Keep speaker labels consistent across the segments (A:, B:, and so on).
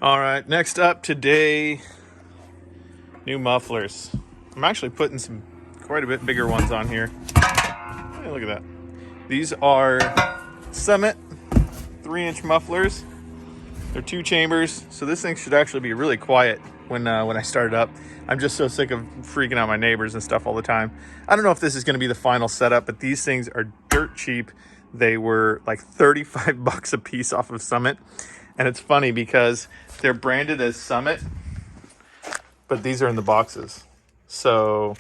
A: All right, next up today, new mufflers. I'm actually putting some quite a bit bigger ones on here. Hey, look at that. These are Summit 3-inch mufflers. They're 2 chambers, so this thing should actually be really quiet when I start it up. I'm just so sick of freaking out my neighbors and stuff all the time. I don't know if this is going to be the final setup, but these things are dirt cheap. They were like 35 bucks a piece off of Summit. And it's funny because they're branded as Summit, but these are in the boxes. So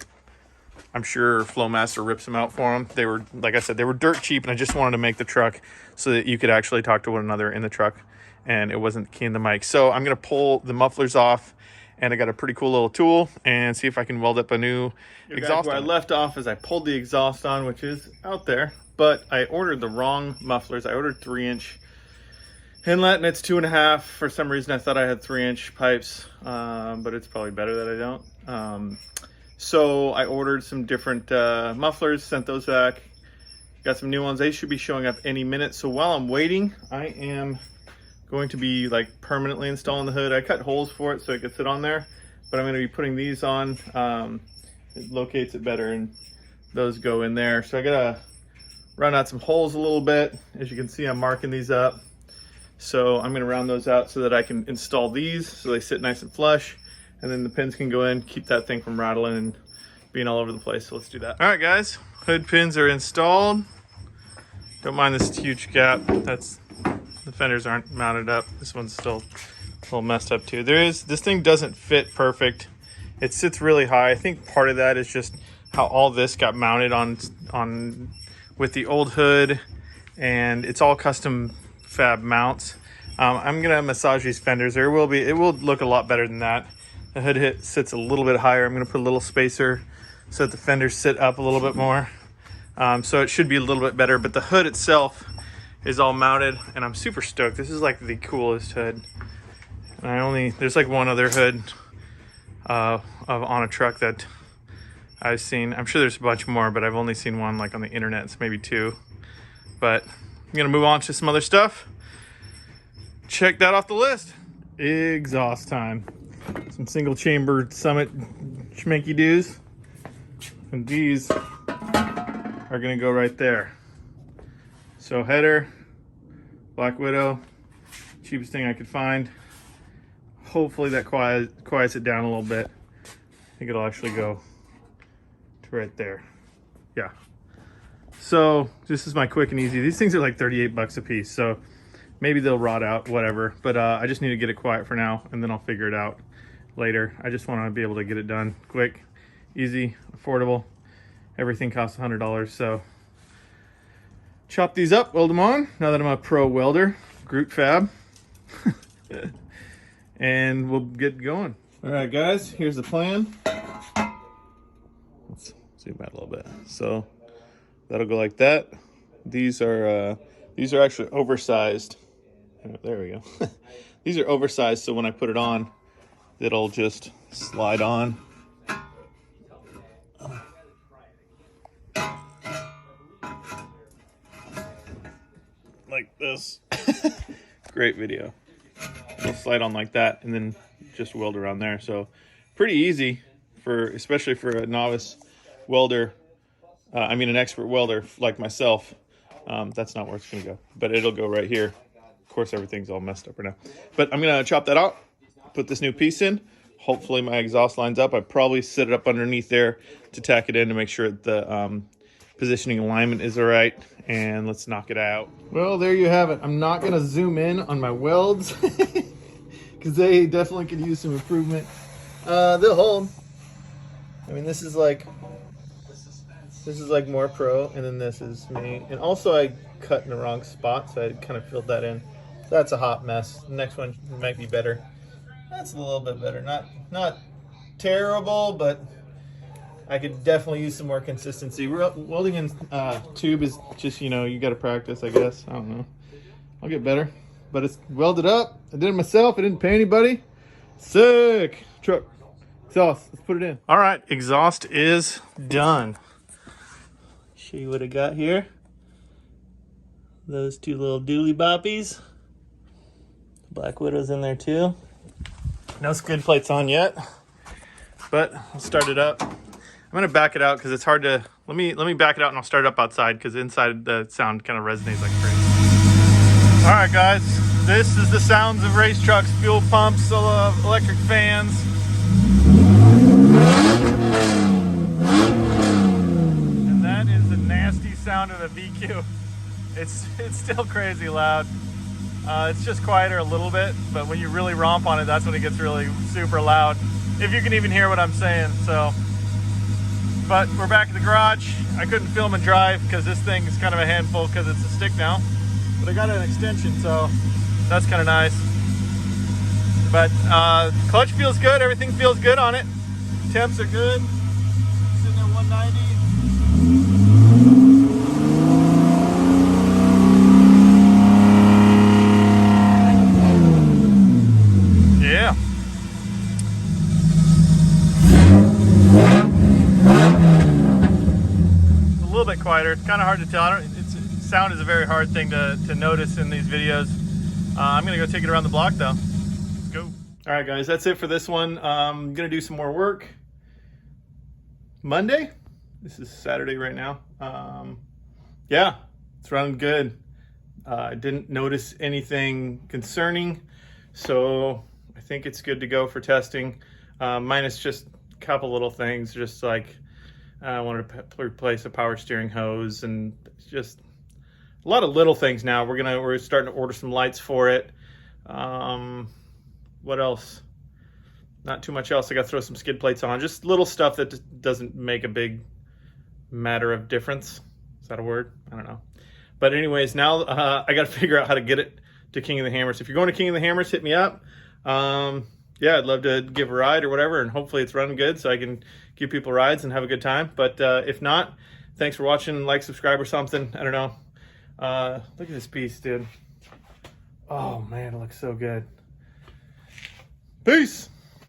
A: I'm sure Flowmaster rips them out for them. They were, like I said, they were dirt cheap, and I just wanted to make the truck so that you could actually talk to one another in the truck and it wasn't keying the mic. So I'm going to pull the mufflers off, and I got a pretty cool little tool, and see if I can weld up a new exhaust. Where I left off is I pulled the exhaust on, which is out there, but I ordered the wrong mufflers. I ordered 3-inch inlet, and it's 2.5. For some reason I thought I had 3-inch pipes, but it's probably better that I don't. So I ordered some different mufflers, sent those back, got some new ones. They should be showing up any minute. So while I'm waiting, I am going to be like permanently installing the hood. I cut holes for it so it could sit on there, but I'm going to be putting these on. It locates it better, and those go in there. So I gotta round out some holes a little bit. As you can see, I'm marking these up. So I'm going to round those out so that I can install these so they sit nice and flush, and then the pins can go in, keep that thing from rattling and being all over the place. So let's do that. All right, guys, hood pins are installed. Don't mind this huge gap. The fenders aren't mounted up. This one's still a little messed up too. This thing doesn't fit perfect. It sits really high. I think part of that is just how all this got mounted on with the old hood, and it's all custom fab mounts. I'm gonna massage these fenders. It will look a lot better than that. The hood sits a little bit higher. I'm gonna put a little spacer so that the fenders sit up a little bit more. So it should be a little bit better, but the hood itself is all mounted, and I'm super stoked. This is like the coolest hood. And there's like one other hood on a truck that I've seen. I'm sure there's a bunch more, but I've only seen one like on the internet. It's maybe 2. But I'm gonna move on to some other stuff. Check that off the list. Exhaust time. Some single chamber Summit schmanky doos. And these are gonna go right there. So header, Black Widow, cheapest thing I could find. Hopefully that quiets it down a little bit. I think it'll actually go to right there. Yeah. So this is my quick and easy. These things are like 38 bucks a piece, so maybe they'll rot out, whatever. But I just need to get it quiet for now, and then I'll figure it out later. I just want to be able to get it done quick, easy, affordable. Everything costs $100, so chop these up, weld them on, now that I'm a pro welder, Groot Fab. And we'll get going. All right, guys, here's the plan. Let's zoom out a little bit. So that'll go like that. These are actually oversized. Oh, there we go. These are oversized, so when I put it on, it'll just slide on. Like this. Great video. It'll slide on like that, and then just weld around there. So pretty easy especially for a novice welder. An expert welder like myself. That's not where it's gonna go, but it'll go right here. Of course, everything's all messed up right now, but I'm gonna chop that out, put this new piece in. Hopefully my exhaust lines up. I probably set it up underneath there to tack it in to make sure that the positioning alignment is all right, and let's knock it out. Well, there you have it. I'm not gonna zoom in on my welds because they definitely could use some improvement. They'll hold. I mean, this is like more pro, and then this is me. And also I cut in the wrong spot, so I kind of filled that in. So that's a hot mess. The next one might be better. That's a little bit better. Not terrible, but I could definitely use some more consistency. Welding in tube is just, you got to practice, I guess. I don't know. I'll get better. But it's welded up. I did it myself. I didn't pay anybody. Sick. Truck. Exhaust. Let's put it in. All right. Exhaust is done. Show you what I got here. Those 2 little dooley boppies. Black Widow's in there too. No skid plates on yet, but I'll start it up. I'm gonna back it out because it's hard to, let me back it out and I'll start it up outside because inside the sound kind of resonates like crazy. All right, guys, this is the sounds of race trucks, fuel pumps, electric fans. And that is the nasty sound of a VQ. It's still crazy loud. It's just quieter a little bit, but when you really romp on it, that's when it gets really super loud. If you can even hear what I'm saying, so. But we're back at the garage. I couldn't film and drive because this thing is kind of a handful because it's a stick now. But I got an extension, so that's kind of nice. But clutch feels good. Everything feels good on it. Temps are good. Sitting at 190. Yeah. A little bit quieter. It's kind of hard to tell. Sound is a very hard thing to notice in these videos. I'm gonna go take it around the block though. Let's go. All right, guys, that's it for this one. I'm gonna do some more work Monday. This is Saturday right now. Yeah, it's running good. I didn't notice anything concerning, so I think it's good to go for testing. Minus just a couple little things, just like I wanted to replace a power steering hose and just a lot of little things now. We're starting to order some lights for it. What else? Not too much else. I got to throw some skid plates on. Just little stuff that doesn't make a big matter of difference. Is that a word? I don't know. But anyways, now I got to figure out how to get it to King of the Hammers. If you're going to King of the Hammers, hit me up. Yeah, I'd love to give a ride or whatever, and hopefully it's running good so I can give people rides and have a good time. But if not, thanks for watching. Like, subscribe, or something. I don't know. Look at this piece, dude. Oh man, it looks so good. Peace.